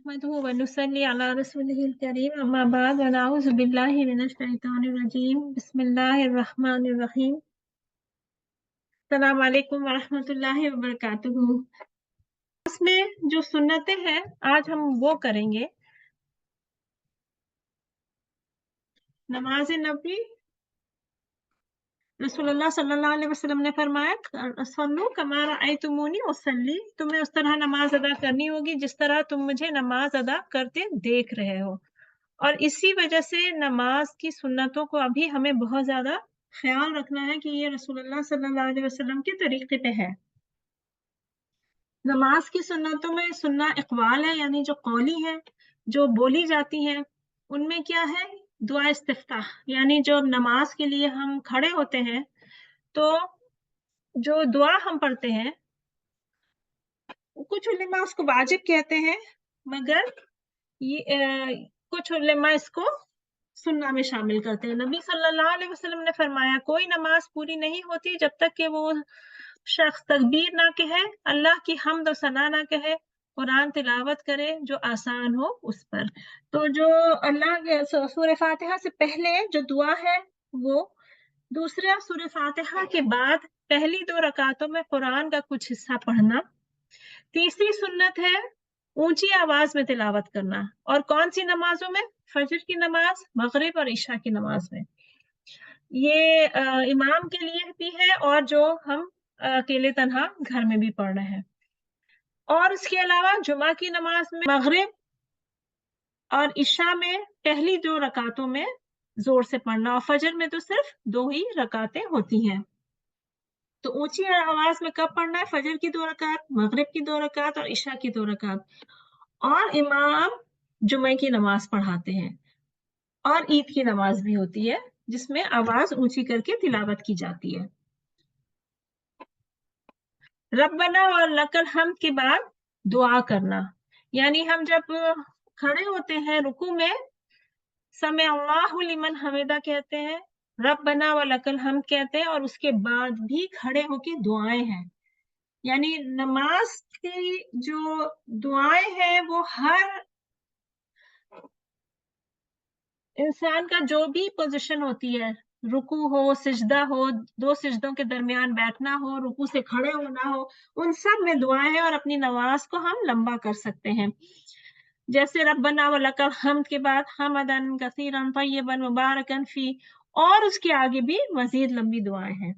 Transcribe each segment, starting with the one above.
नहमदुहु व नुसल्ली अला रसूलिहिल करीम अम्मा बाद व नऊज़ु बिल्लाहि मिनश शैतानिर रजीम बिस्मिल्लाहिर रहमानिर रहीम अस्सलामु अलैकुम व रहमतुल्लाहि व बरकातुहू। इसमें जो सुन्नतें हैं आज हम वो करेंगे। नमाज नबी रसूलुल्लाह सल्लल्लाहु अलैहि वसल्लम ने फरमाया सल्लू कमा रअयतुमूनी उसल्ली, तुम्हें उस तरह नमाज अदा करनी होगी जिस तरह तुम मुझे नमाज अदा करते देख रहे हो। और इसी वजह से नमाज की सुन्नतों को अभी हमें बहुत ज्यादा ख्याल रखना है कि ये रसूलुल्लाह सल्लल्लाहु अलैहि वसल्लम के तरीके पे है। नमाज की सुन्नतों में सुन्ना इकबाल है, यानी जो कौली है, जो बोली जाती है, उनमें क्या है, दुआ इस्तिफ्ताह, यानी जो नमाज के लिए हम खड़े होते हैं तो जो दुआ हम पढ़ते हैं, कुछ उलेमा उसको वाजिब कहते हैं, मगर कुछ उलेमा इसको सुन्ना में शामिल करते हैं। नबी सल्लल्लाहु अलैहि वसल्लम ने फरमाया कोई नमाज पूरी नहीं होती जब तक कि वो शख्स तकबीर ना कहे, अल्लाह की हम्द और सना ना कहे, कुरान तिलावत करे जो आसान हो उस पर। तो जो अल्लाह के सूरह फातिहा से पहले जो दुआ है वो, दूसरा सूरह फातिहा के बाद पहली 2 रकातों में कुरान का कुछ हिस्सा पढ़ना, तीसरी सुन्नत है ऊंची आवाज में तिलावत करना। और कौन सी नमाजों में? फजर की नमाज, मगरिब और इशा की नमाज में। ये इमाम के लिए भी है और जो हम अकेले तन्हा घर में भी पढ़ रहे हैं। और उसके अलावा जुमा की नमाज में, मगरिब और इशा में पहली 2 रकातों में जोर से पढ़ना, और फजर में तो सिर्फ 2 ही रकातें होती हैं। तो ऊंची आवाज में कब पढ़ना है? फजर की 2 रकात, मगरिब की 2 रकात और इशा की 2 रकात। और इमाम जुमे की नमाज पढ़ाते हैं। और ईद की नमाज भी होती है जिसमें आवाज ऊंची करके तिलावत की जाती है। रब्बना और लकल हम्द के बाद दुआ करना, यानी हम जब खड़े होते हैं रुकू में समे अल्लाहु लिमन हमिदा कहते हैं, रब्बना व लकल हम्द कहते हैं, और उसके बाद भी खड़े होके दुआएं हैं। यानी नमाज की जो दुआएं हैं वो हर इंसान का जो भी पोजीशन होती है, रुकू हो, सिजदा हो, 2 सिजदों के दरमियान बैठना हो, रुकू से खड़े होना हो, उन सब में दुआएं हैं और अपनी नमाज को हम लंबा कर सकते हैं। जैसे रब्बना व लकल हम्द के बाद हमदन कसीरन तय्यबन मुबारकन फी, और उसके आगे भी मजीद लंबी दुआएं हैं।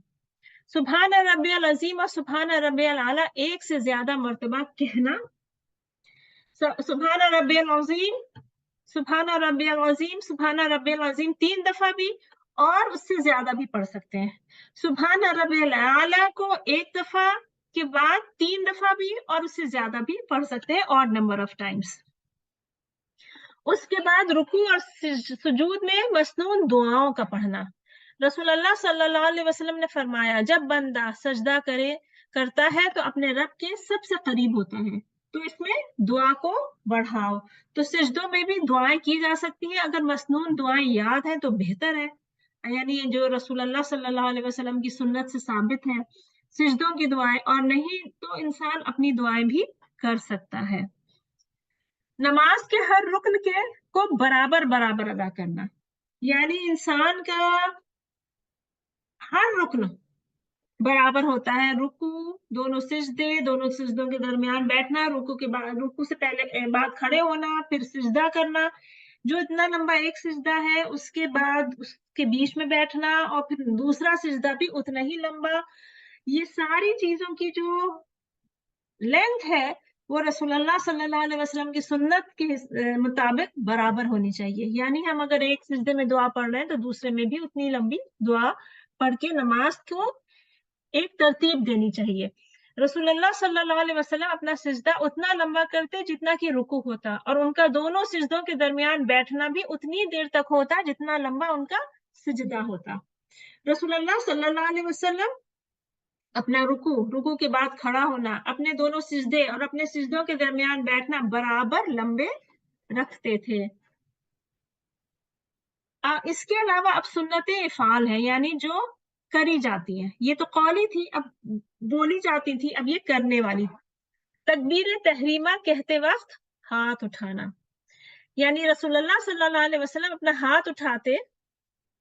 सुभान रब्बियल अजीम और सुभान रब्बियल आला एक से ज्यादा मर्तबा कहना। सुभान रब्बियल अजीम, सुभान रब्बियल अजीम, सुभान रब्बियल अजीम 3 दफा भी, और उससे ज्यादा भी पढ़ सकते हैं। सुभान रब्बियल आला को 1 दफा के बाद 3 दफा भी और उससे ज्यादा भी पढ़ सकते हैं, ऑड नंबर ऑफ टाइम्स। उसके बाद रुकू और सुजूद में मसनून दुआओं का पढ़ना। रसूलुल्लाह सल्लल्लाहु अलैहि वसल्लम ने फरमाया जब बंदा सजदा करता है तो अपने रब के सबसे करीब होता है, तो इसमें दुआ को बढ़ाओ। तो सिजदों में भी दुआएं की जा सकती हैं, अगर मसनून दुआएं याद है तो बेहतर है, यानी जो रसूलुल्लाह सल्लल्लाहु अलैहि वसल्लम की सुन्नत से साबित है सिजदों की दुआएं, और नहीं तो इंसान अपनी दुआएं भी कर सकता है। नमाज के हर रुकन को बराबर बराबर अदा करना, यानी इंसान का हर रुकन बराबर होता है। रुकू, दोनों सिजदों के दरमियान बैठना, रुकू के बाद, रुकू से पहले बाद खड़े होना, फिर सिजदा करना, जो इतना लंबा एक सिजदा है उसके बाद उसके बीच में बैठना, और फिर दूसरा सिजदा भी उतना ही लंबा। ये सारी चीजों की जो लेंथ है वो रसूलुल्लाह सल्लल्लाहु अलैहि वसल्लम की सुन्नत के मुताबिक बराबर होनी चाहिए। यानी हम अगर एक सिजदे में दुआ पढ़ रहे हैं तो दूसरे में भी उतनी लंबी दुआ पढ़ के नमाज को एक तरतीब देनी चाहिए। रसूलुल्लाह सल्लल्लाहु अलैहि वसल्लम अपना सिजदा उतना लंबा करते जितना कि रुकू होता, और उनका दोनों सिजदों के दरमियान बैठना भी उतनी देर तक होता जितना लंबा उनका सिजदा होता। रसूलुल्लाह सल्लल्लाहु अलैहि वसल्लम अपना रुकू के बाद खड़ा होना, अपने दोनों सिजदे और अपने सिजदों के दरमियान बैठना बराबर लंबे रखते थे। इसके अलावा अब सुन्नतें इफाल है, यानी जो करी जाती हैं। ये तो कौली थी, अब बोली जाती थी, अब ये करने वाली। तकबीर तहरीमा कहते वक्त हाथ उठाना, यानी रसूलुल्लाह सल्लल्लाहु अलैहि वसल्लम अपना हाथ उठाते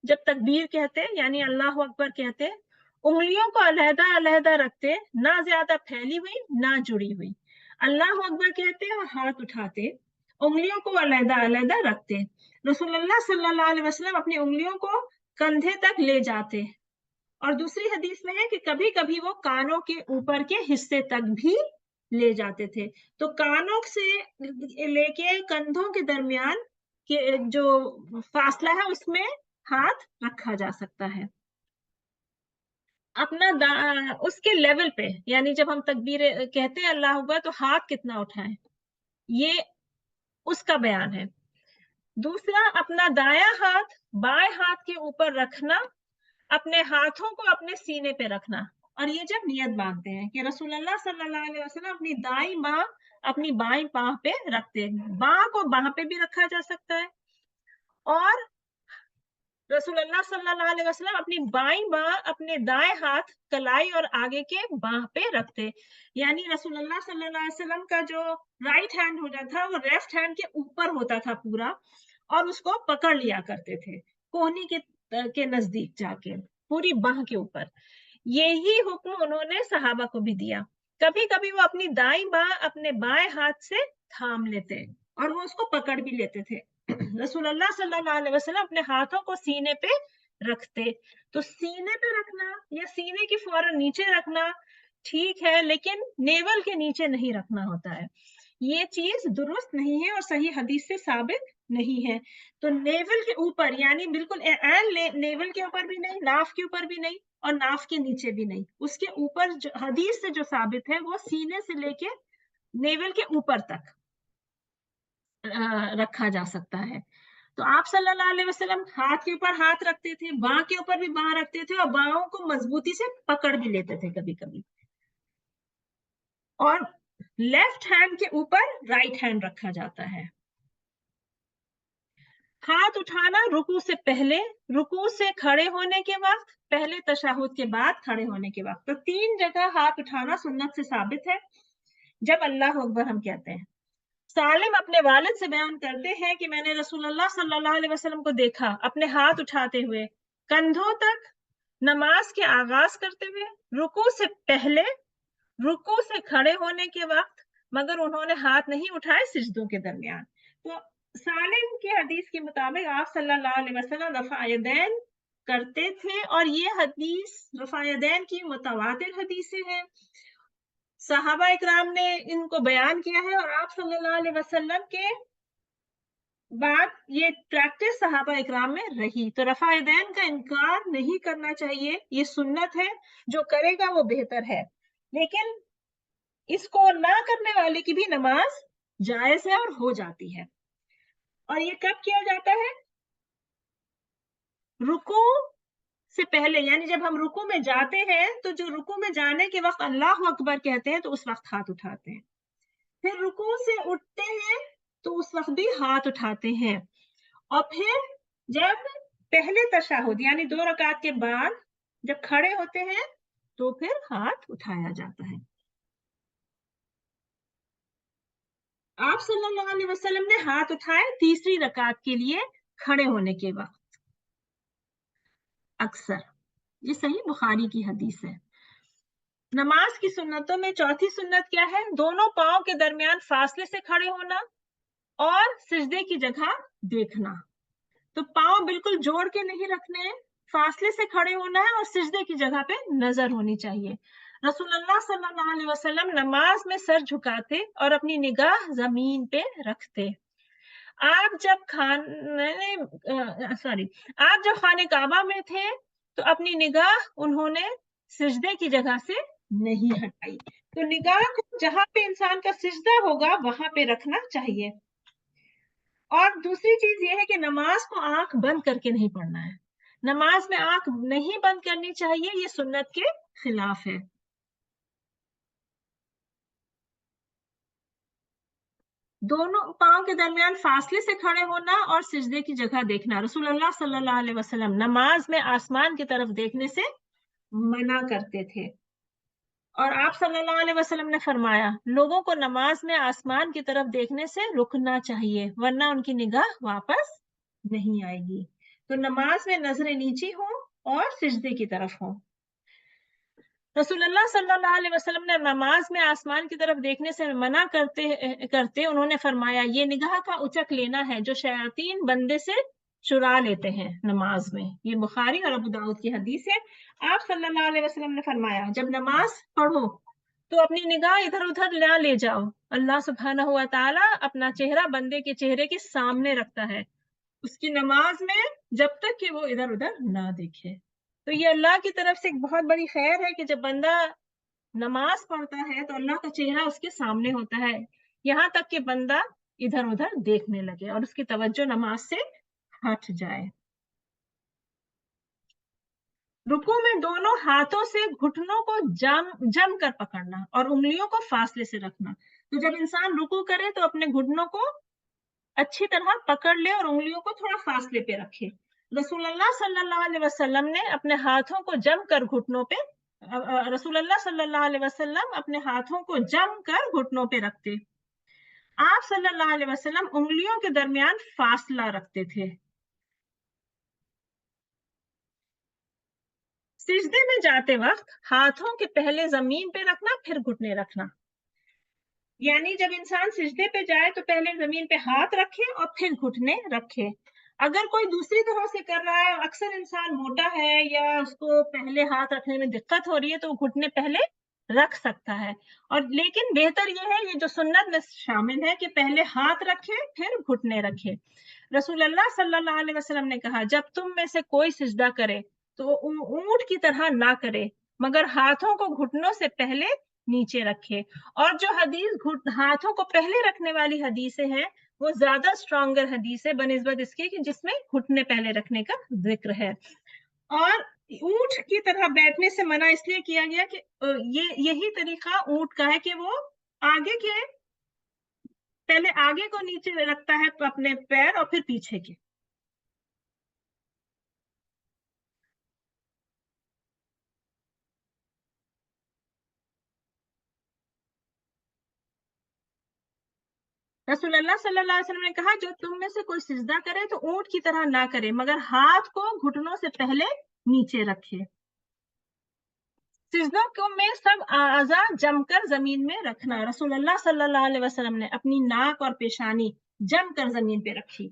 जब तकबीर कहते, यानी अल्लाह अकबर कहते, उंगलियों को अलहदा अलहदा रखते, ना ज्यादा फैली हुई ना जुड़ी हुई। अल्लाह अकबर कहते और हाथ उठाते, उंगलियों को अलहदा अलहदा रखते। रसूलुल्लाह सल्लल्लाहु अलैहि वसल्लम अपनी उंगलियों को कंधे तक ले जाते, और दूसरी हदीस में है कि कभी कभी वो कानों के ऊपर के हिस्से तक भी ले जाते थे। तो कानों से लेके कंधों के दरमियान के जो फासला है उसमें हाथ रखा जा सकता है। अपना उसके लेवल पे, यानी जब हम तकबीर कहते हैं अल्लाह अकबर, तो हाथ कितना उठाएं, ये उसका बयान है। दूसरा, अपना दायां हाथ बाएं हाथ के ऊपर रखना, अपने हाथों को अपने सीने पे रखना, और ये जब नियत बांधते हैं कि रसूलुल्लाह सल्लल्लाहु अलैहि वसल्लम अपनी दाईं बाह अपनी बाईं बाह पे रखते हैं। बाह को बाह पे भी रखा जा सकता है, और रसूलुल्लाह सल्लल्लाहु अलैहि वसल्लम अपनी बाईं बाह अपने दाएं हाथ कलाई और आगे के बाह पे रखते, यानी रसूलुल्लाह सल्लल्लाहु अलैहि वसल्लम का जो राइट हैंड होता था वो लेफ्ट हैंड के ऊपर होता था पूरा, और उसको पकड़ लिया करते थे कोहनी के नजदीक जाके, पूरी बाह के ऊपर। यही हुक्म उन्होंने सहाबा को भी दिया। कभी कभी वो अपनी दाईं बाह अपने बाएं हाथ से थाम लेते और वो उसको पकड़ भी लेते थे। रसूलुल्लाह सल्लल्लाहु अलैहि वसल्लम अपने हाथों को सीने पे रखते। तो सीने पे रखना या सीने के फौरन नीचे रखना ठीक है, लेकिन नेवल के नीचे नहीं रखना होता है। ये चीज दुरुस्त नहीं है और सही हदीस से साबित नहीं है। तो नेवल के ऊपर, यानी बिल्कुल नेवल के ऊपर भी नहीं, नाफ के ऊपर भी नहीं, और नाफ के नीचे भी नहीं, उसके ऊपर जो हदीस से जो साबित है वो सीने से लेके नेवल के ऊपर तक रखा जा सकता है। तो आप सल्लल्लाहु अलैहि वसल्लम हाथ के ऊपर हाथ रखते थे, बाह के ऊपर भी बाह रखते थे, और बाहों को मजबूती से पकड़ भी लेते थे कभी कभी, और लेफ्ट हैंड के ऊपर राइट हैंड रखा जाता है। हाथ उठाना रुकू से पहले, रुकू से खड़े होने के वक्त, पहले तशहुद के बाद खड़े होने के वक्त। तो 3 जगह हाथ उठाना सुन्नत से साबित है जब अल्लाह अकबर हम कहते हैं। सालिम अपने वालिद से बयान करते हैं कि मैंने रसूलुल्लाह सल्लल्लाहु अलैहि वसल्लम को देखा अपने हाथ उठाते हुए कंधों तक नमाज के आगाज करते हुए, रुकू से पहले, रुकू से खड़े होने के वक्त, मगर उन्होंने हाथ नहीं उठाए सिजदों के दरमियान। तो सालिम की हदीस के मुताबिक आप सल्लल्लाहु अलैहि वसल्लम रफ़ा यदैन करते थे, और ये हदीस रफ़ा यदैन की मुतवातिर हदीसें हैं। सहाबा इकराम ने इनको बयान किया है, और आप सल्लल्लाहु अलैहि वसल्लम के बाद ये प्रैक्टिस सहाबा इकराम में रही। तो रफ़ा यदैन का इनकार नहीं करना चाहिए, ये सुन्नत है, जो करेगा वो बेहतर है, लेकिन इसको ना करने वाले की भी नमाज जायज है और हो जाती है। और ये कब किया जाता है? रुकू से पहले, यानी जब हम रुकू में जाते हैं तो जो रुकू में जाने के वक्त अल्लाह अकबर कहते हैं तो उस वक्त हाथ उठाते हैं। फिर रुकू से उठते हैं तो उस वक्त भी हाथ उठाते हैं, और फिर जब पहले तशहुद यानी 2 रकात के बाद जब खड़े होते हैं तो फिर हाथ उठाया जाता है। आप सल्लल्लाहु अलैहि वसल्लम ने हाथ उठाए तीसरी रकात के लिए खड़े होने के वक्त अक्सर। ये सही बुखारी की हदीस है। नमाज की सुन्नतों में चौथी सुन्नत क्या है? दोनों पांव के दरमियान फासले से खड़े होना और सिजदे की जगह देखना। तो पांव बिल्कुल जोड़ के नहीं रखने हैं, फासले से खड़े होना है, और सिजदे की जगह पे नजर होनी चाहिए। रसूलुल्लाह सल्लल्लाहु अलैहि वसल्लम नमाज में सर झुकाते और अपनी निगाह जमीन पे रखते। आप जब खाने काबा में थे तो अपनी निगाह उन्होंने सिजदे की जगह से नहीं हटाई। तो निगाह को जहां पे इंसान का सिजदा होगा वहां पे रखना चाहिए। और दूसरी चीज ये है कि नमाज को आंख बंद करके नहीं पढ़ना है। नमाज में आंख नहीं बंद करनी चाहिए, ये सुन्नत के खिलाफ है। दोनों पांव के दरमियान फासले से खड़े होना और सिजदे की जगह देखना। रसूलुल्लाह सल्लल्लाहु अलैहि वसल्लम नमाज में आसमान की तरफ देखने से मना करते थे। اور آپ صلی اللہ علیہ وسلم نے فرمایا لوگوں کو نماز میں آسمان کی طرف دیکھنے سے رکنا چاہیے ورنہ ان کی نگاہ واپس نہیں آئے گی. تو نماز میں نظریں نیچی ہوں اور سجدے کی طرف ہوں. رسول اللہ صلی اللہ علیہ وسلم نے نماز میں آسمان کی طرف دیکھنے سے منع کرتے انہوں نے فرمایا یہ نگاہ کا اچک لینا ہے جو شیاطین بندے سے چرا لیتے ہیں نماز میں. یہ بخاری اور ابو داؤد کی حدیث ہے. آپ صلی اللہ علیہ وسلم نے فرمایا جب نماز پڑھو تو اپنی نگاہ ادھر ادھر نہ لے جاؤ. اللہ سبحانہ ہوا تعالیٰ اپنا چہرہ بندے کے چہرے کے سامنے رکھتا ہے اس کی نماز میں جب تک کہ وہ ادھر ادھر نہ دیکھے. تو یہ اللہ کی طرف سے ایک بہت بڑی خیر ہے کہ جب بندہ نماز پڑھتا ہے تو اللہ کا چہرہ اس کے سامنے ہوتا ہے یہاں تک کہ بندہ ادھر ادھر دیکھنے لگے اور اس کی توجہ نماز سے ہٹ جائے. رکوع میں دونوں ہاتھوں سے گھٹنوں کو جم کر پکڑنا اور انگلیوں کو فاصلے سے رکھنا. تو جب انسان رکوع کرے تو اپنے گھٹنوں کو اچھی طرح پکڑ لے اور انگلیوں کو تھوڑا فاصلے پہ رکھے. رسول اللہ صلی اللہ علیہ وسلم نے اپنے ہاتھوں کو جم کر گھٹنوں پہ رسول اللہ صلی اللہ علیہ وسلم اپنے ہاتھوں کو جم کر گھٹنوں پہ رکھتے. آپ صلی اللہ علیہ وسلم انگلیوں کے درمیان فاصلہ رکھتے تھے. سجدے میں جاتے وقت ہاتھوں کے پہلے زمین پہ رکھنا پھر گھٹنے رکھنا. یعنی جب انسان سجدے پہ جائے تو پہلے زمین پہ ہاتھ رکھے اور پھر گھٹنے رکھے. اگر کوئی دوسری طرح سے کر رہا ہے اکثر انسان موٹا ہے یا اس کو پہلے ہاتھ رکھنے میں دقت ہو رہی ہے تو وہ گھٹنے پہلے رکھ سکتا ہے. اور لیکن بہتر یہ ہے یہ جو سنت میں شامل ہے کہ پہلے ہاتھ رکھے پھر گھٹنے رکھے. رسول اللہ صلی اللہ علیہ وسلم نے کہا جب تم میں سے کوئی سجدہ کرے تو اونٹ کی طرح نہ کرے مگر ہاتھوں کو گھٹنوں سے پہلے نیچے رکھے. اور جو حدیث ہاتھوں کو پہلے رکھنے والی حدیثیں ہیں وہ زیادہ اسٹرانگر حدیث ہے بنسبت اس کے کہ جس میں گھٹنے پہلے رکھنے کا ذکر ہے. اور اونٹ کی طرح بیٹھنے سے منع اس لیے کیا گیا کہ یہی طریقہ اونٹ کا ہے کہ وہ پہلے آگے کو نیچے رکھتا ہے اپنے پیر اور پھر پیچھے کے. رسول اللہ صلی اللہ علیہ وسلم نے کہا جو تم میں سے کوئی سجدہ کرے تو اونٹ کی طرح نہ کرے مگر ہاتھ کو گھٹنوں سے پہلے نیچے رکھے. سجدوں کو میں سب اعضاء جم کر زمین میں رکھنا. رسول اللہ صلی اللہ علیہ وسلم نے اپنی ناک اور پیشانی جم کر زمین پہ رکھی.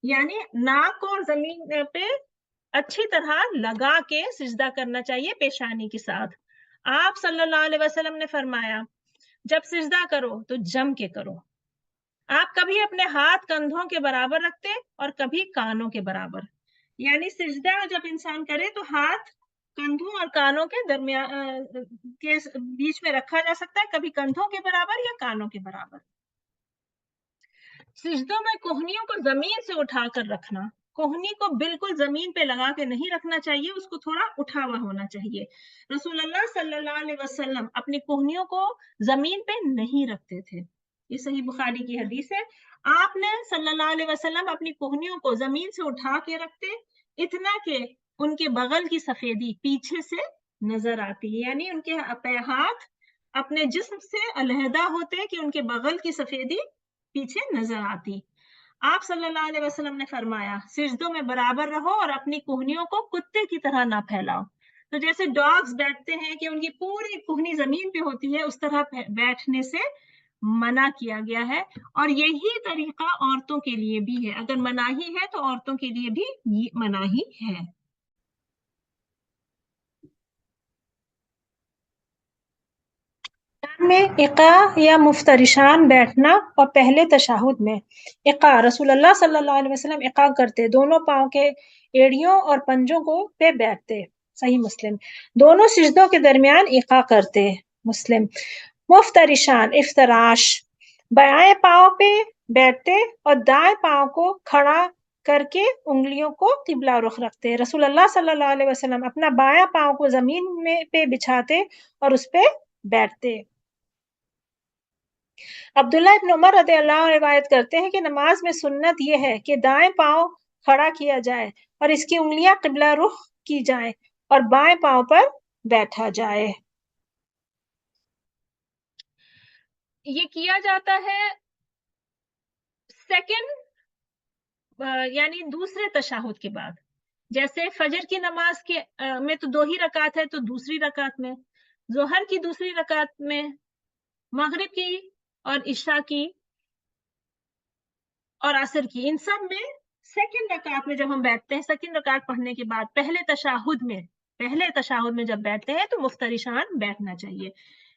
یعنی ناک اور زمین پہ اچھی طرح لگا کے سجدہ کرنا چاہیے پیشانی کے ساتھ. آپ صلی اللہ علیہ وسلم نے فرمایا جب سجدہ کرو تو جم کے کرو. آپ کبھی اپنے ہاتھ کندھوں کے برابر رکھتے اور کبھی کانوں کے برابر. یعنی سجدہ جب انسان کرے تو ہاتھ کندھوں اور کانوں کے درمیان کے بیچ میں رکھا جا سکتا ہے کبھی کندھوں کے برابر یا کانوں کے برابر. سجدوں میں کوہنیوں کو زمین سے اٹھا کر رکھنا. کوہنی کو بالکل زمین پہ لگا کے نہیں رکھنا چاہیے اس کو تھوڑا اٹھا ہوا ہونا چاہیے. رسول اللہ صلی اللہ علیہ وسلم اپنی کوہنیوں کو زمین پہ نہیں رکھتے تھے. یہ صحیح بخاری کی حدیث ہے. آپ نے صلی اللہ علیہ وسلم اپنی کوہنیوں کو زمین سے اٹھا کے رکھتے اتنا کہ ان کے بغل کی سفیدی پیچھے سے نظر آتی. یعنی ان کے ہاتھ اپنے جسم سے علیحدہ ہوتے کہ ان کے بغل کی سفیدی پیچھے نظر آتی. آپ صلی اللہ علیہ وسلم نے فرمایا سجدوں میں برابر رہو اور اپنی کوہنیوں کو کتے کی طرح نہ پھیلاؤ. تو جیسے ڈاگز بیٹھتے ہیں کہ ان کی پوری کوہنی زمین پہ ہوتی ہے اس طرح بیٹھنے سے منع کیا گیا ہے. اور یہی طریقہ عورتوں کے لیے بھی ہے. اگر مناہی ہے تو عورتوں کے لیے بھی مناہی ہے. میں اقا یا مفترشان بیٹھنا اور پہلے تشہد میں اقا رسول اللہ صلی اللہ علیہ وسلم اقا کرتے دونوں پاؤں کے ایڑیوں اور پنجوں کو پہ بیٹھتے. صحیح مسلم. دونوں سجدوں کے درمیان اقا کرتے. مسلم. مفترشان افتراش بائیں پاؤں پہ بیٹھتے اور دائیں پاؤں کو کھڑا کر کے انگلیوں کو قبلہ رخ رکھتے. رسول اللہ صلی اللہ علیہ وسلم اپنا بایاں پاؤں کو زمین میں پہ بچھاتے اور اس پہ بیٹھتے. عبداللہ ابن عمر رضی اللہ عنہ روایت کرتے ہیں کہ نماز میں سنت یہ ہے کہ دائیں پاؤں کھڑا کیا جائے اور اس کی انگلیاں قبلہ رخ کی جائیں اور بائیں پاؤں پر بیٹھا جائے. ये किया जाता है सेकंड यानी दूसरे तशहुद के बाद। जैसे फजर की नमाज के में तो 2 ही रकात है, तो दूसरी रकात में, जोहर की दूसरी रकात में, मगरिब की और इशा की और असर की, इन सब में सेकंड रकात में जब हम बैठते हैं, सेकंड रकात पढ़ने के बाद पहले तशहुद में जब बैठते हैं तो मुफ्तरिशान बैठना चाहिए।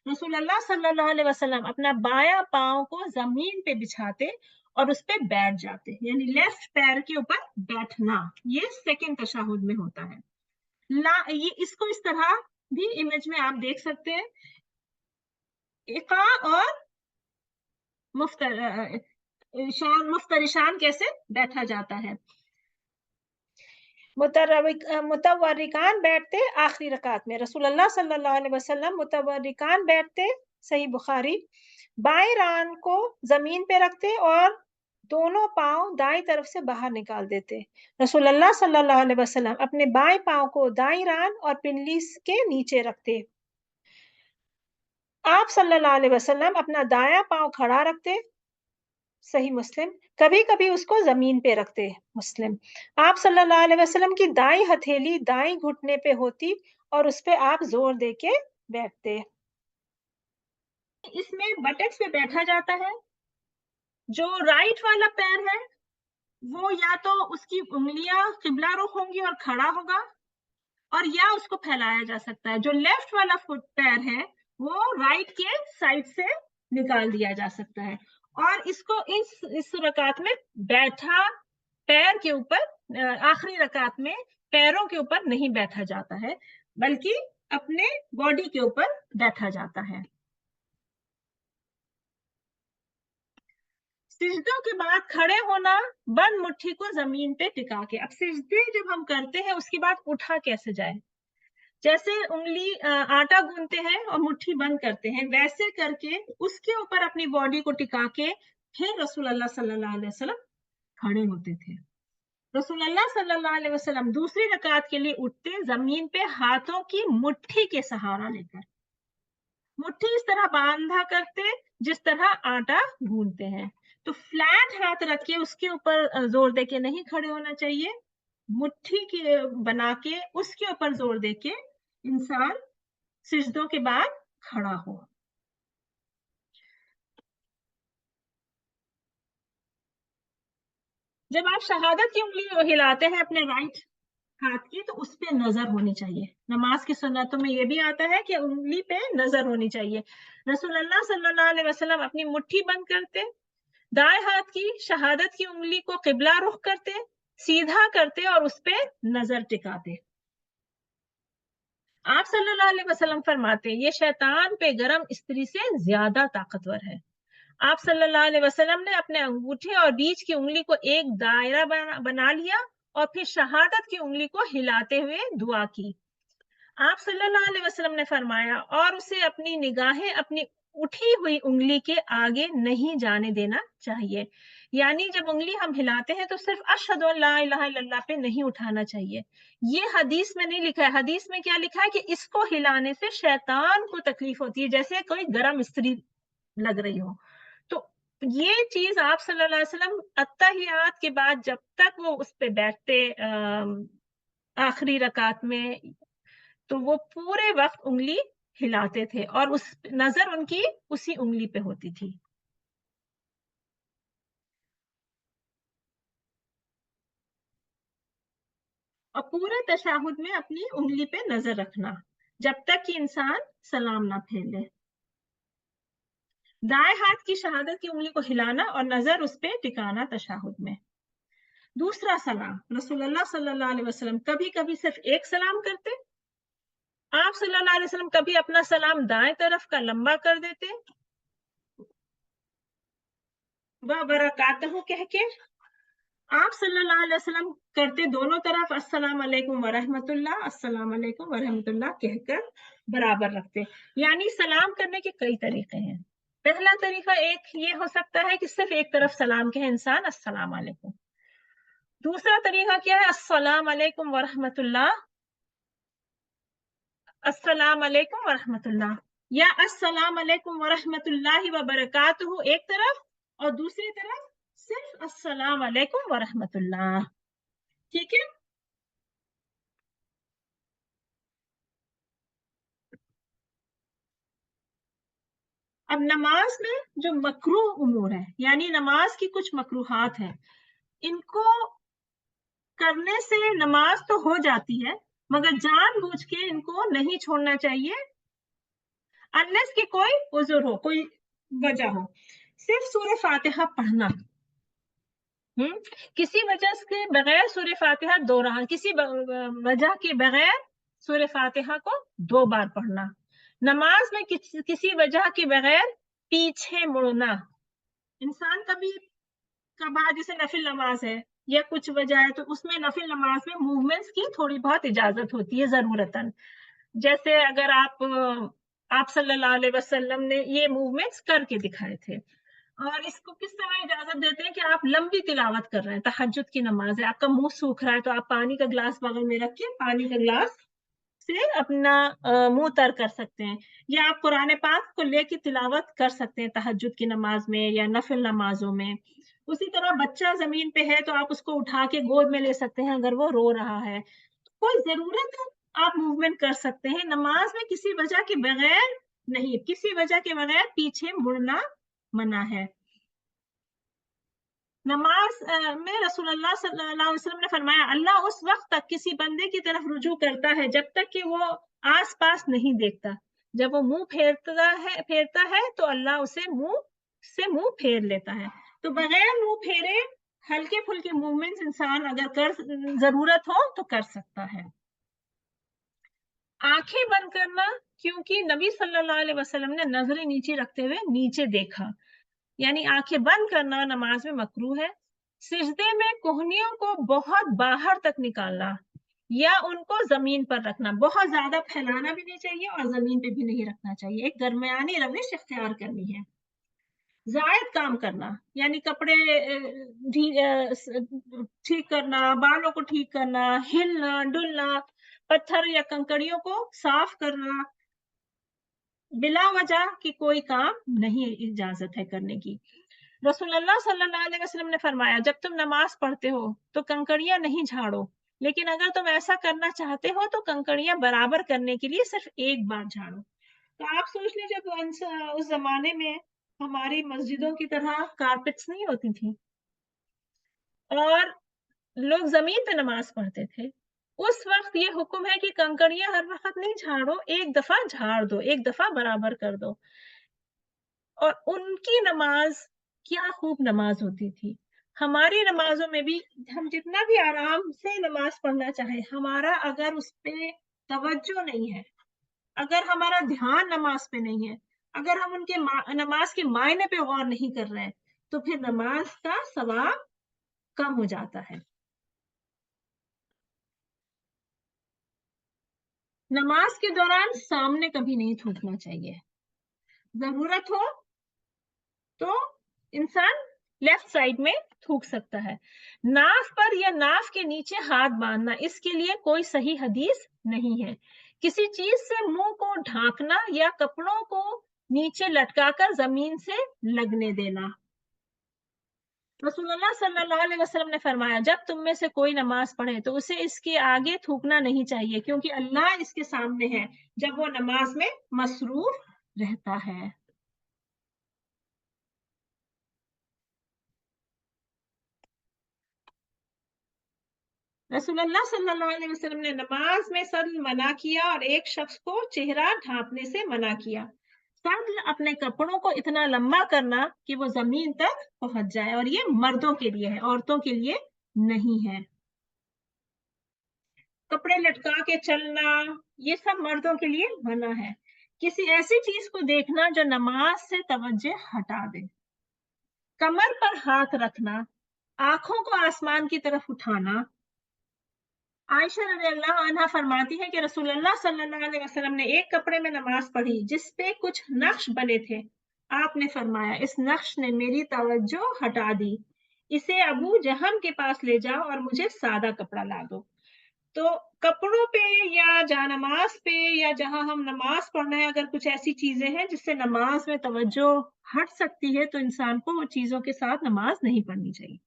रसूलुल्लाह सल्लल्लाहु अलैहि वसल्लम अपना बायां पांव को जमीन पे बिछाते और उस पे बैठ जाते, यानी लेफ्ट पैर के ऊपर बैठना, ये सेकंड तशहुद में होता है। ये इसको इस तरह भी इमेज में आप देख सकते हैं, इका और मुफ्तरिशान कैसे बैठा जाता है। मुतवर्रिकान बैठते आखिरी रकात में, रसूलुल्लाह सल्लल्लाहु अलैहि वसल्लम मुतवर्रिकान बैठते, सही बुखारी, बाएं रान को जमीन पे रखते और दोनों पांव दाईं तरफ से बाहर निकाल देते। रसूलुल्लाह सल्लल्लाहु अलैहि वसल्लम अपने बाएं पांव को दाईं रान और पिंडली के नीचे रखते। आप सल्लल्लाहु अलैहि वसल्लम अपना दायां पांव खड़ा रखते, सही मुस्लिम, कभी कभी उसको जमीन पे रखते, मुस्लिम। आप सल्लल्लाहु अलैहि वसल्लम की दाईं हथेली दाईं घुटने पे होती और उस पे आप जोर दे के बैठते। इसमें बटक्स पे बैठा जाता है। जो राइट वाला पैर है वो या तो उसकी उंगलियां किबला रुख होंगी और खड़ा होगा, और या उसको फैलाया जा सकता है। जो लेफ्ट वाला फुट पैर है वो राइट के साइड से निकाल दिया जा सकता है, और इसको इस रकात में बैठा पैर के ऊपर, आखिरी रकात में पैरों के ऊपर नहीं बैठा जाता है, बल्कि अपने बॉडी के ऊपर बैठा जाता है। सिजदों के बाद खड़े होना, बंद मुट्ठी को जमीन पे टिका के। अब सिजदे जब हम करते हैं उसके बाद उठा कैसे जाए, जैसे उंगली आटा गूंथते हैं और मुट्ठी बंद करते हैं, वैसे करके उसके ऊपर अपनी बॉडी को टिका के फिर रसूलुल्लाह सल्लल्लाहु अलैहि वसल्लम खड़े होते थे। रसूलुल्लाह सल्लल्लाहु अलैहि वसल्लम दूसरी रकात के लिए उठते जमीन पे हाथों की मुट्ठी के सहारा लेकर, मुट्ठी इस तरह बांधा करते जिस तरह आटा गूंथते हैं। तो फ्लैट हाथ रख के उसके ऊपर जोर दे के नहीं खड़े होना चाहिए, मुट्ठी के बना के उसके ऊपर जोर दे के इंसान सिजदों के बाद खड़ा हो। जब आप शहादत की उंगली हिलाते हैं अपने राइट हाथ की, तो उस पे नजर होनी चाहिए। नमाज की सुन्नतों में ये भी आता है कि उंगली पे नजर होनी चाहिए। रसूलुल्लाह सल्लल्लाहु अलैहि वसल्लम अपनी मुट्ठी बंद करते, दाएं हाथ की शहादत की उंगली को किबला रुख करते, सीधा करते और उस पे नजर टिकाते। आप सल्लल्लाहु अलैहि वसल्लम फरमाते, ये शैतान पे गरम स्त्री से ज्यादा ताकतवर है। आप सल्लल्लाहु अलैहि वसल्लम ने अपने अंगूठे और बीच की उंगली को एक दायरा बना लिया और फिर शहादत की उंगली को हिलाते हुए दुआ की। आप सल्लल्लाहु अलैहि वसल्लम ने फरमाया, और उसे अपनी निगाहें अपनी उठी हुई उंगली के आगे नहीं जाने देना चाहिए। यानी जब उंगली हम हिलाते हैं तो सिर्फ अशहदु अल्ला इलाहा इल्लल्लाह पे नहीं उठाना चाहिए। ये हदीस में नहीं लिखा है। हदीस में क्या लिखा है कि इसको हिलाने से शैतान को तकलीफ होती है, जैसे कोई गर्म स्त्री लग रही हो। तो ये चीज आप सल्लल्लाहु अलैहि वसल्लम अत्तहियात के बाद जब तक वो उस पे बैठते आखिरी रकात में, तो वो पूरे वक्त उंगली हिलाते थे और उस नजर उनकी उसी उंगली पे होती थी। और पूरे तशहुद में अपनी उंगली पे नजर रखना जब तक कि इंसान सलाम ना फेर ले। दाएं हाथ की शहादत की उंगली को हिलाना और नजर उस पे टिकाना तशहुद में। दूसरा सलाम, रसूलुल्लाह सल्लल्लाहु अलैहि वसल्लम कभी कभी सिर्फ एक सलाम करते। आप सल्लल्लाहु अलैहि वसल्लम कभी अपना सलाम दाएं तरफ का लंबा कर देते, व बरकातहू कह के। आप सल्लल्लाहु अलैहि वसल्लम करते दोनों तरफ अस्सलाम वालेकुम व रहमतुल्लाह, अस्सलाम वालेकुम व रहमतुल्लाह कहकर बराबर रखते। यानी सलाम करने के कई तरीके हैं। पहला तरीका एक ये हो सकता है कि सिर्फ एक तरफ सलाम कहे इंसान, अस्सलाम वालेकुम। दूसरा तरीका क्या है, अस्सलाम वालेकुम व रहमतुल्लाह, अस्सलाम वालेकुम व रहमतुल्लाह। या अस्सलाम अलैकुम वरहमतुल्लाहि वबरकातुहू एक तरफ, और दूसरी तरफ सिर्फ अस्सलाम अलैकुम वरहमतुल्लाह। ठीक है। अब नमाज में जो मकरूह उमूर है, यानी नमाज की कुछ मकरूहात हैं, इनको करने से नमाज तो हो जाती है, मगर जानबूझ के इनको नहीं छोड़ना चाहिए, अनलेस कि कोई उज़्र हो, कोई वजह हो। सिर्फ सूरह फातिहा पढ़ना, किसी वजह के बगैर सूरह फातिहा दोहराना, किसी वजह के बगैर सूरह फातिहा को 2 बार पढ़ना। नमाज में किसी वजह के बगैर पीछे मुड़ना। इंसान कभी कभार, जैसे नफिल नमाज है या कुछ वजह है, तो उसमें नफिल नमाज में मूवमेंट्स की थोड़ी बहुत इजाजत होती है जरूरतन। जैसे अगर आप सल्लल्लाहु अलैहि वसल्लम ने ये मूवमेंट्स करके दिखाए थे। और इसको किस तरह इजाजत देते हैं कि आप लंबी तिलावत कर रहे हैं, तहज्जुद की नमाज है, आपका मुंह सूख रहा है, तो आप पानी का ग्लास बगल में रख के पानी का ग्लास से अपना मुंह तर कर सकते हैं, या आप कुरान पाक को लेके तिलावत कर सकते हैं तहज्जुद की नमाज में या नफिल नमाजों में। उसी तरह बच्चा जमीन पे है तो आप उसको उठा के गोद में ले सकते हैं अगर वो रो रहा है, तो कोई जरूरत है आप मूवमेंट कर सकते हैं। नमाज में किसी वजह के बगैर नहीं, किसी वजह के बगैर पीछे मुड़ना मना है। नमाज में रसूलुल्लाह सल्लल्लाहु अलैहि वसल्लम ने फरमाया, अल्लाह उस वक्त तक किसी बंदे की तरफ रुजू करता है जब तक कि वो आस पास नहीं देखता। जब वो मुंह फेरता है तो अल्लाह उसे मुंह फेर लेता है। तो बगैर मुंह फेरे हल्के फुल्के मूवमेंट्स इंसान अगर जरूरत हो तो कर सकता है। आंखें बंद करना, क्योंकि नबी सल्लल्लाहु अलैहि वसल्लम ने नजरें नीचे रखते हुए नीचे देखा, यानी आंखें बंद करना नमाज में मकरूह है। सिजदे में कोहनियों को बहुत बाहर तक निकालना या उनको जमीन पर रखना, बहुत ज्यादा फैलाना भी नहीं चाहिए और जमीन पे भी नहीं रखना चाहिए, एक दरमियानी रविश इख्तियार करनी है। जायद काम करना, यानी कपड़े ठीक करना, बालों को ठीक करना, हिलना डुलना, पत्थर या कंकड़ियों को साफ करना, बिला वजह की कोई काम नहीं इजाजत है करने की। रसूलुल्लाह सल्लल्लाहु अलैहि वसल्लम ने फरमाया, जब तुम नमाज पढ़ते हो तो कंकड़ियां नहीं झाड़ो, लेकिन अगर तुम ऐसा करना चाहते हो तो कंकड़ियां बराबर करने के लिए सिर्फ एक बार झाड़ो। तो आप सोच लीजिए, जब उस जमाने में हमारी मस्जिदों की तरह कारपेट्स नहीं होती थी और लोग जमीन पे नमाज पढ़ते थे, उस वक्त ये हुक्म है कि कंकड़ियां हर वक्त नहीं झाड़ो, एक दफा झाड़ दो, एक दफा बराबर कर दो। और उनकी नमाज क्या खूब नमाज होती थी। हमारी नमाजों में भी हम जितना भी आराम से नमाज पढ़ना चाहे, हमारा अगर उस पे तवज्जो नहीं है, अगर हमारा ध्यान नमाज पे नहीं है, अगर हम उनके नमाज के मायने पे गौर नहीं कर रहे हैं, तो फिर नमाज का सवाब कम हो जाता है। नमाज के दौरान सामने कभी नहीं थूकना चाहिए। जरूरत हो तो इंसान लेफ्ट साइड में थूक सकता है। नाफ पर या नाफ के नीचे हाथ बांधना, इसके लिए कोई सही हदीस नहीं है। किसी चीज से मुंह को ढांकना या कपड़ों को नीचे लटकाकर जमीन से लगने देना। रसूलुल्लाह सल्लल्लाहु अलैहि वसल्लम ने फरमाया, जब तुम में से कोई नमाज पढ़े तो उसे इसके आगे थूकना नहीं चाहिए, क्योंकि अल्लाह इसके सामने है जब वो नमाज में मसरूफ रहता है। रसूलुल्लाह सल्लल्लाहु अलैहि वसल्लम ने नमाज में सल्ल मना किया और एक शख्स को चेहरा ढांपने से मना किया। सल्ल अपने कपड़ों को इतना लंबा करना कि वो जमीन तक पहुंच जाए, और ये मर्दों के लिए है, औरतों के लिए नहीं है। कपड़े लटका के चलना, ये सब मर्दों के लिए मना है। किसी ऐसी चीज को देखना जो नमाज से तवज्जो हटा दे, कमर पर हाथ रखना, आंखों को आसमान की तरफ उठाना। आयशा रज़ियल्लाहु अन्हा फरमाती है कि रसूलुल्लाह सल्लल्लाहु अलैहि वसल्लम ने एक कपड़े में नमाज पढ़ी जिस पे कुछ नक्श बने थे। आपने फरमाया, इस नक्श ने मेरी तवज्जो हटा दी, इसे अबू जहम के पास ले जाओ और मुझे सादा कपड़ा ला दो। तो कपड़ों पे या जानमाज पे या जहां हम नमाज पढ़ रहे हैं, अगर कुछ ऐसी चीजें हैं जिससे नमाज में तवज्जो हट सकती है, तो इंसान को वो चीजों के साथ नमाज नहीं पढ़नी चाहिए।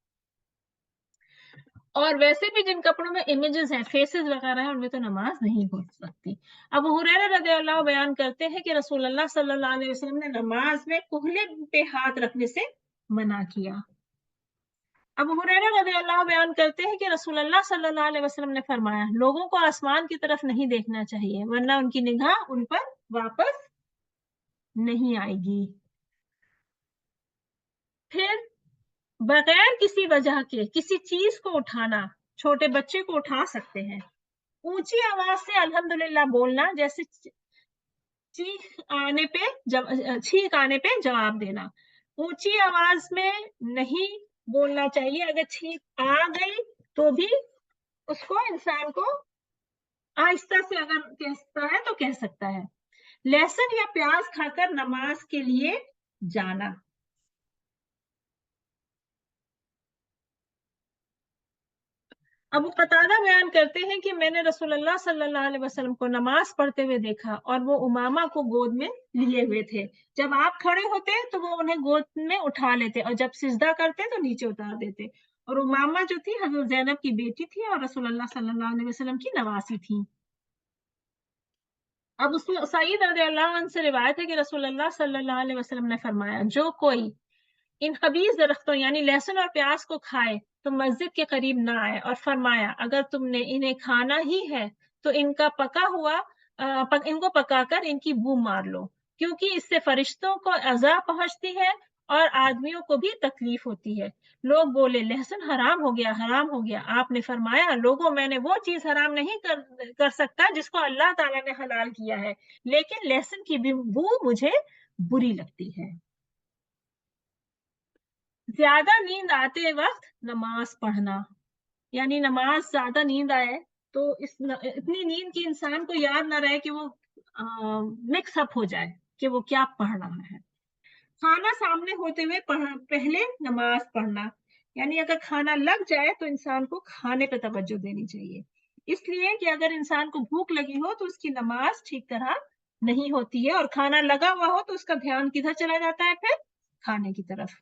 और वैसे भी जिन कपड़ों में इमेजेस हैं, फेसेस वगैरह हैं, उनमें तो नमाज नहीं हो सकती। अबू हुरैरा रज़ियल्लाहु बयान करते हैं कि रसूलुल्लाह सल्लल्लाहु अलैहि वसल्लम ने नमाज में कुहले पे हाथ रखने से मना किया। अबू हुरैरा रज़ियल्लाहु बयान करते हैं कि रसूलुल्लाह सल्लल्लाहु अलैहि वसल्लम ने फरमाया, लोगों को आसमान की तरफ नहीं देखना चाहिए, वरना उनकी निगाह उन पर वापस नहीं आएगी। फिर बगैर किसी वजह के किसी चीज को उठाना, छोटे बच्चे को उठा सकते हैं। ऊंची आवाज से अल्हम्दुलिल्लाह बोलना, जैसे छींक आने पे जवाब देना। ऊंची आवाज में नहीं बोलना चाहिए, अगर छींक आ गई तो भी उसको इंसान को आहिस्ता से अगर कहता है तो कह सकता है। लहसुन या प्याज खाकर नमाज के लिए जाना। अबू कतादा बयान करते हैं कि मैंने रसूलुल्लाह सल्लल्लाहु अलैहि वसल्लम को नमाज पढ़ते हुए देखा और वो उमामा को गोद में लिए हुए थे। जब आप खड़े होते तो वो उन्हें गोद में उठा लेते और जब सिजदा करते तो नीचे उतार देते। और उमामा जो थी हजरत ज़ैनब की बेटी थी और रसूलुल्लाह सल्लल्लाहु अलैहि वसल्लम की नवासी थी। अब उसमें सईद रज़ियल्लाहु अन्हु से रिवायत है कि रसूलुल्लाह सल्लल्लाहु अलैहि वसल्लम ने फरमाया, जो कोई इन खबीज दरख्तों यानी लहसुन और प्याज को खाए तो मस्जिद के करीब ना आए, और फरमाया, अगर तुमने इन्हें खाना ही है तो इनका पका हुआ इनको पकाकर इनकी बू मार लो, क्योंकि इससे फरिश्तों को अज़ा पहुंचती है और आदमियों को भी तकलीफ होती है। लोग बोले, लहसुन हराम हो गया, हराम हो गया। आपने फरमाया, लोगों, मैंने वो चीज हराम नहीं कर सकता जिसको अल्लाह ताला ने हलाल किया है, लेकिन लहसुन की बू मुझे बुरी लगती है। ज्यादा नींद आते वक्त नमाज पढ़ना, यानी नमाज ज्यादा नींद आए तो इतनी नींद की इंसान को याद ना रहे कि वो मिक्स अप हो जाए कि वो क्या पढ़ रहा है। खाना सामने होते हुए पहले नमाज पढ़ना, यानी अगर खाना लग जाए तो इंसान को खाने पे तवज्जो देनी चाहिए, इसलिए कि अगर इंसान को भूख लगी हो तो उसकी नमाज ठीक तरह नहीं होती है, और खाना लगा हुआ हो तो उसका ध्यान किधर चला जाता है, फिर खाने की तरफ।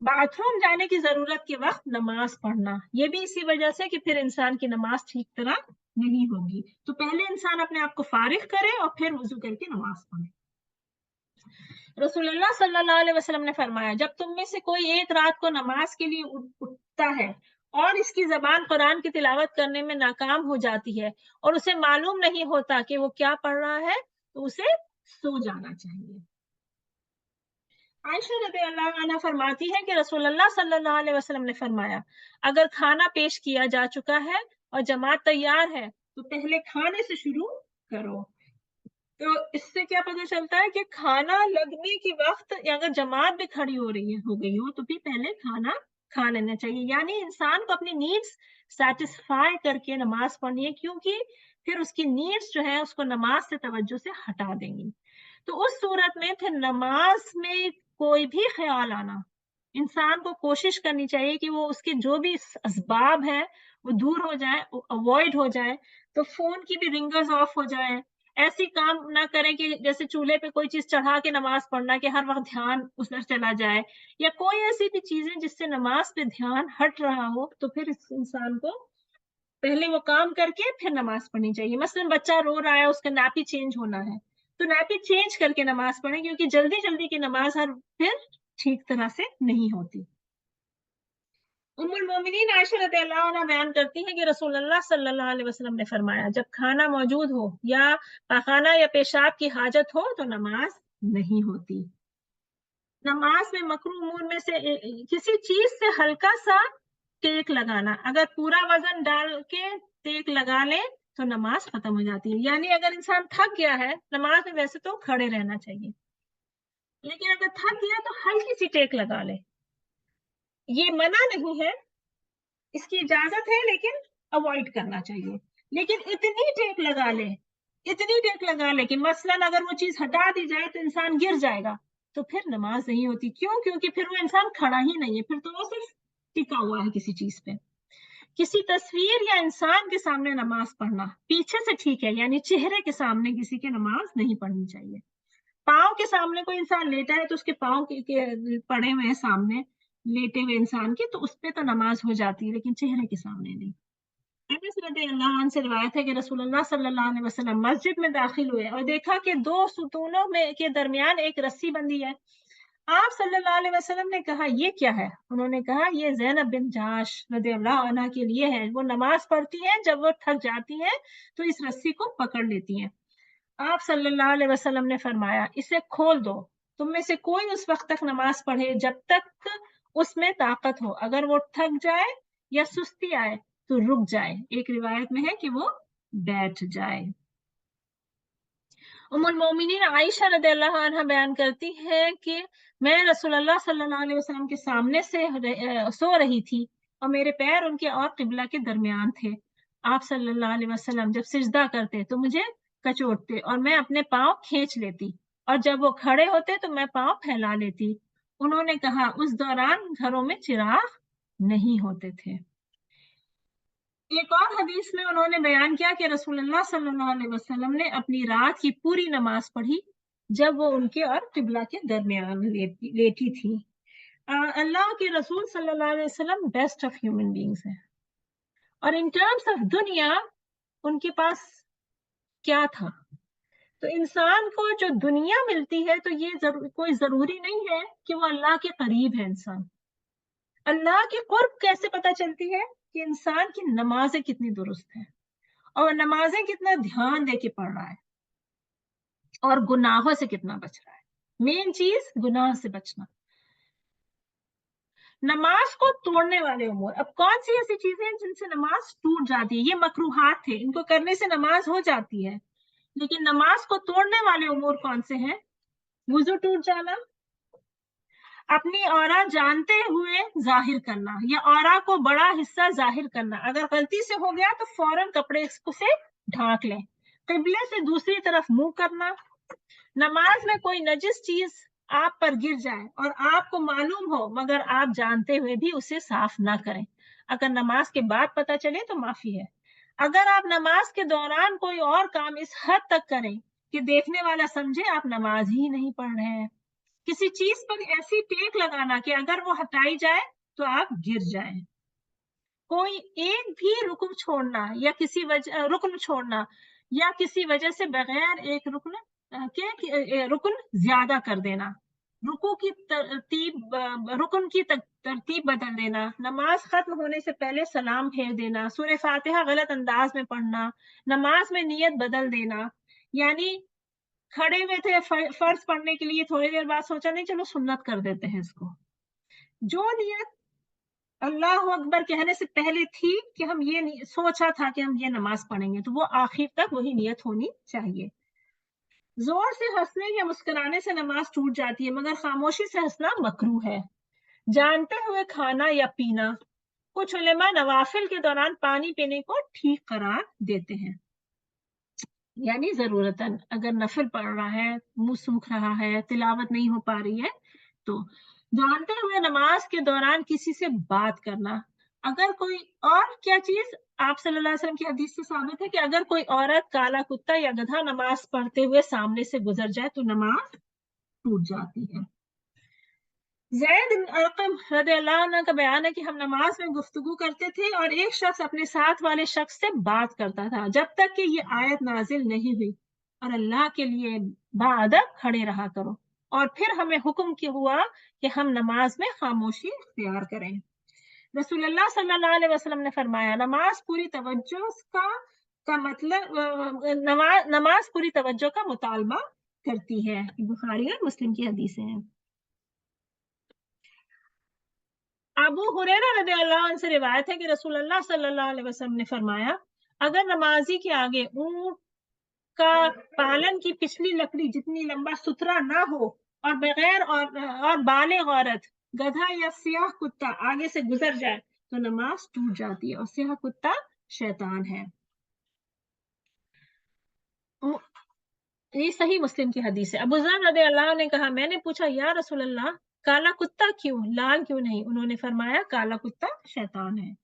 बाथरूम जाने की जरूरत के वक्त नमाज पढ़ना, ये भी इसी वजह से कि फिर इंसान की नमाज ठीक तरह नहीं होगी। तो पहले इंसान अपने आप को फारिग करे और फिर वजू करके नमाज पढ़े। रसूलुल्लाह सल्लल्लाहु अलैहि वसल्लम ने फरमाया, जब तुम में से कोई एक रात को नमाज के लिए उठता है और इसकी जबान कुरान की तिलावत करने में नाकाम हो जाती है और उसे मालूम नहीं होता कि वो क्या पढ़ रहा है, तो उसे सो जाना चाहिए। आयशा रज़ियल्लाहु अन्हा फरमाती है कि रसूलुल्लाह सल्लल्लाहु अलैहि वसल्लम ने फरमाया, अगर खाना पेश किया जा चुका है और जमात तैयार है तो पहले खाने से शुरू करो। तो इससे क्या पता चलता है कि खाना लगने के वक्त अगर जमात भी खड़ी हो गई हो तो भी पहले खाना खा लेना चाहिए, यानी इंसान को अपनी नीड्स सेटिस्फाई करके नमाज पढ़नी है, क्योंकि फिर उसकी नीड्स जो है उसको नमाज से तवज्जो से हटा देंगी। तो उस सूरत में फिर नमाज में कोई भी ख्याल आना, इंसान को कोशिश करनी चाहिए कि वो उसके जो भी असबाब है वो दूर हो जाए, अवॉइड हो जाए। तो फोन की भी रिंगर्स ऑफ हो जाए, ऐसी काम ना करें कि जैसे चूल्हे पे कोई चीज चढ़ा के नमाज पढ़ना कि हर वक्त ध्यान उधर चला जाए, या कोई ऐसी भी चीजें जिससे नमाज पे ध्यान हट रहा हो, तो फिर इस इंसान को पहले वो काम करके फिर नमाज पढ़नी चाहिए। मसलन बच्चा रो रहा है, उसका नापी चेंज होना है, तो नापी चेंज करके नमाज पढ़े, क्योंकि जल्दी जल्दी की नमाज हर फिर ठीक तरह से नहीं होती। उम्मुल मोमिनीन आयशा रज़ियल्लाहु अन्हा बयान करती हैं कि रसूलुल्लाह सल्लल्लाहु अलैहि वसल्लम ने फरमाया, जब खाना मौजूद हो या पाखाना या पेशाब की हाजत हो तो नमाज नहीं होती। नमाज में मकरूह उमूर में से किसी चीज से हल्का सा टेक लगाना, अगर पूरा वजन डाल के टेक लगा ले तो नमाज खत्म हो जाती है। यानी अगर इंसान थक गया है, नमाज में वैसे तो खड़े रहना चाहिए, लेकिन अगर थक गया तो हल्की सी टेक लगा ले। ये मना नहीं है, इसकी इजाजत है, लेकिन अवॉइड करना चाहिए। लेकिन इतनी टेक लगा ले, इतनी टेक लगा ले कि मसलन अगर वो चीज हटा दी जाए तो इंसान गिर जाएगा, तो फिर नमाज नहीं होती। क्यों? क्योंकि फिर वो इंसान खड़ा ही नहीं है, फिर तो वो सिर्फ टिका हुआ है किसी चीज पे। किसी तस्वीर या इंसान के सामने नमाज पढ़ना, पीछे से ठीक है, यानी चेहरे के सामने किसी के नमाज नहीं पढ़नी चाहिए। पाँव के सामने कोई इंसान लेटा है तो उसके पाँव के पड़े हुए हैं सामने लेटे हुए इंसान के, तो उस पे तो नमाज हो जाती है, लेकिन चेहरे के सामने नहीं। अनस रज़ियल्लाहु अन्हु से रिवायत है कि रसूलुल्लाह सल्लल्लाहु अलैहि वसल्लम मस्जिद में दाखिल हुए और देखा कि दो सुतूनों में के दरमियान एक रस्सी बंधी है। आप सल्लल्लाहु अलैहि वसल्लम ने कहा, ये क्या है? उन्होंने कहा, ये ज़ैनब बिन जहश रज़ियल्लाहु अन्हा के लिए है। वो नमाज पढ़ती हैं, जब वो थक जाती हैं तो इस रस्सी को पकड़ लेती हैं। आप सल्लल्लाहु अलैहि वसल्लम ने फरमाया, इसे खोल दो। तुम में से कोई उस वक्त तक नमाज पढ़े जब तक उसमें ताकत हो। अगर वो थक जाए या सुस्ती आए तो रुक जाए। एक रिवायत में है कि वो बैठ जाए। उम्मुल मोमिनीन आयशा रज़ियल्लाहु अन्हा बयान करती है कि मैं रसूलुल्लाह सल्लल्लाहु अलैहि वसल्लम के सामने से सो रही थी और मेरे पैर उनके और किबला के दरमियान थे। आप सल्लल्लाहु अलैहि वसल्लम जब सिजदा करते तो मुझे कचोटते और मैं अपने पाँव खींच लेती, और जब वो खड़े होते तो मैं पाँव फैला लेती। उन्होंने कहा, उस दौरान घरों में चिराग नहीं होते थे। एक और हदीस में उन्होंने बयान किया कि रसूलुल्लाह सल्लल्लाहु अलैहि वसल्लम ने अपनी रात की पूरी नमाज पढ़ी जब वो उनके और किबला के दरमियान लेटी थी। अल्लाह के रसूल सल्लल्लाहु अलैहि वसल्लम बेस्ट ऑफ ह्यूमन बीइंग्स हैं, और इन टर्म्स ऑफ दुनिया उनके पास क्या था? तो इंसान को जो दुनिया मिलती है, तो ये कोई जरूरी नहीं है कि वो अल्लाह के करीब है। इंसान अल्लाह की कुर्ब कैसे पता चलती है? कि इंसान की नमाजें कितनी दुरुस्त है और नमाजें कितना ध्यान दे के पढ़ रहा है, और गुनाहों से कितना बच रहा है। मेन चीज गुनाह से बचना। नमाज को तोड़ने वाले उमूर, अब कौन सी ऐसी चीजें हैं जिनसे नमाज टूट जाती है? ये मकरूहात थे, इनको करने से नमाज हो जाती है, लेकिन नमाज को तोड़ने वाले उमूर कौन से हैं? वुजू टूट जाना, अपनी औरा जानते हुए जाहिर करना या औरा को बड़ा हिस्सा जाहिर करना। अगर गलती से हो गया तो फौरन कपड़े से ढांक लें। किबले से दूसरी तरफ मुंह करना। नमाज में कोई नजिस चीज आप पर गिर जाए और आपको मालूम हो मगर आप जानते हुए भी उसे साफ ना करें। अगर नमाज के बाद पता चले तो माफी है। अगर आप नमाज के दौरान कोई और काम इस हद तक करें कि देखने वाला समझे आप नमाज ही नहीं पढ़ रहे हैं। किसी चीज पर ऐसी टेक लगाना कि अगर वो हटाई जाए तो आप गिर जाएं। कोई एक भी रुकन छोड़ना या किसी वजह से बगैर एक रुकन ज्यादा कर देना, रुकन की तरतीब बदल देना, नमाज खत्म होने से पहले सलाम फेर देना, सूरह फातिहा गलत अंदाज में पढ़ना, नमाज में नियत बदल देना, यानी खड़े हुए थे फर्ज पढ़ने के लिए, थोड़ी देर बाद सोचा नहीं चलो सुन्नत कर देते हैं इसको। जो नियत अल्लाह अकबर कहने से पहले थी कि हम ये सोचा था कि हम ये नमाज पढ़ेंगे, तो वो आखिर तक वही नियत होनी चाहिए। जोर से हंसने या मुस्कुराने से नमाज टूट जाती है, मगर खामोशी से हंसना मकरूह है। जानते हुए खाना या पीना, कुछ उलेमा नवाफिल के दौरान पानी पीने को ठीक करार देते हैं, यानी जरूरतन अगर नफिल पढ़ रहा है, मुंह सूख रहा है, तिलावत नहीं हो पा रही है, तो जानते हुए नमाज के दौरान किसी से बात करना। अगर कोई और क्या चीज, आप सल्लल्लाहु अलैहि वसल्लम की हदीस से साबित है कि अगर कोई औरत काला कुत्ता या गधा नमाज पढ़ते हुए सामने से गुजर जाए तो नमाज टूट जाती है। ज़ैद बिन अर्क़म रज़ियल्लाहु अन्हु का बयान है कि हम नमाज में गुफ्तगू करते थे और एक शख्स अपने साथ वाले शख्स से बात करता था जब तक कि ये आयत नाजिल नहीं हुई, और अल्लाह के लिए बाअदब खड़े रहा करो। और फिर हमें हुक्म हुआ कि हम नमाज में खामोशी इख्तियार करें। रसूलुल्लाह सल्लल्लाहु अलैहि वसल्लम ने फरमाया, नमाज पूरी तवज्जो का मतलब नमाज पूरी तवज्जो का मुतालबा करती है। बुखारी और मुस्लिम की हदीसें हैं। अबू हुरैरा रज़ियल्लाहु अन्हु से रिवायत है कि रसूलुल्लाह सल्लल्लाहु अलैहि वसल्लम ने फरमाया, अगर नमाजी के आगे ऊंट का पालन की पिछली लकड़ी जितनी लंबा सुथरा ना हो और बगैर और बालिग औरत, गधा या सियाह कुत्ता आगे से गुजर जाए तो नमाज टूट जाती है, और सियाह कुत्ता शैतान है। ये सही मुस्लिम की हदीस है। अबू ज़र रज़ियल्लाहु अन्हु ने कहा, मैंने पूछा, या रसूल अल्लाह, काला कुत्ता क्यों, लाल क्यों नहीं? उन्होंने फरमाया, काला कुत्ता शैतान है।